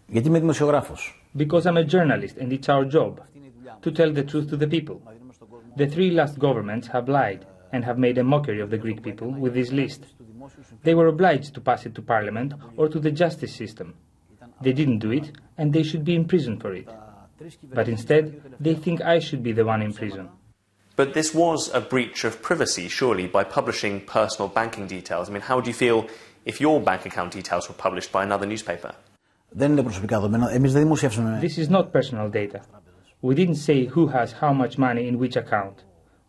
Γιατί είμαι δημοσιογράφος. Because I'm a journalist and it's our job to tell the truth to the people. The three last governments have lied and have made a mockery of the Greek people with this list. They were obliged to pass it to Parliament or to the justice system. They didn't do it and they should be in prison for it. But instead, they think I should be the one in prison. But this was a breach of privacy, surely, by publishing personal banking details. I mean, how would you feel if your bank account details were published by another newspaper? Δεν είναι προσωπικά δεδομένα. Εμείς δεν δημοσιεύσαμε. This is not personal data. We didn't say who has how much money in which account.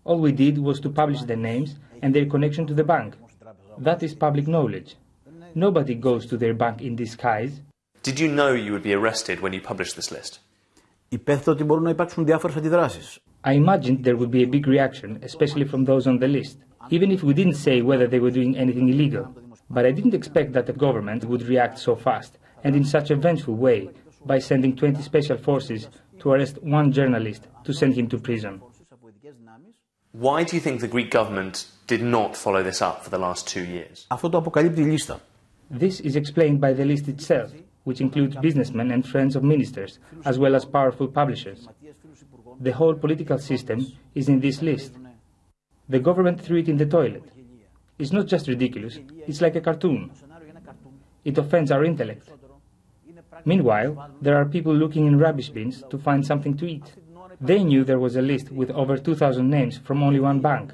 All we did was to publish their names and their connection to the bank. That is public knowledge. Nobody goes to their bank in disguise. Did you know you would be arrested when you published this list? Υπέθετε ότι μπορούν να υπάρξουν διάφορες αντιδράσεις. I imagined there would be a big reaction, especially from those on the list, even if we didn't say whether they were doing anything illegal. But I didn't expect that the government would react so fast and in such a vengeful way by sending 20 special forces to arrest one journalist to send him to prison. Why do you think the Greek government did not follow this up for the last 2 years? Αυτό το αποκαλύπτει η λίστα. This is explained by the list itself, which includes businessmen and friends of ministers, as well as powerful publishers. The whole political system is in this list. The government threw it in the toilet. It's not just ridiculous, it's like a cartoon. It offends our intellect. Meanwhile, there are people looking in rubbish bins to find something to eat. They knew there was a list with over 2,000 names from only one bank.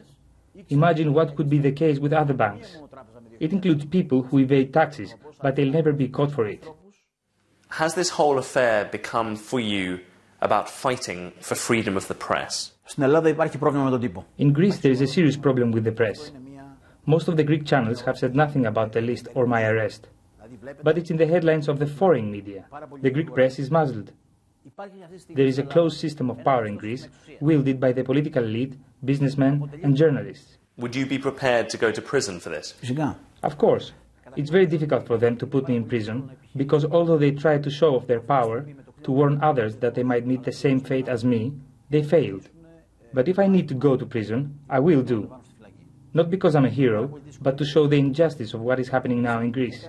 Imagine what could be the case with other banks. It includes people who evade taxes, but they'll never be caught for it. Has this whole affair become for you about fighting for freedom of the press? Στην Ελλάδα υπάρχει πρόβλημα με τον τύπο. In Greece, there is a serious problem with the press. Most of the Greek channels have said nothing about the list or my arrest. But it's in the headlines of the foreign media. The Greek press is muzzled. There is a closed system of power in Greece, wielded by the political elite, businessmen and journalists. Would you be prepared to go to prison for this? Φυσικά. Of course, it's very difficult for them to put me in prison, because although they tried to show off their power, to warn others that they might meet the same fate as me, they failed. But if I need to go to prison, I will do. Not because I'm a hero, but to show the injustice of what is happening now in Greece.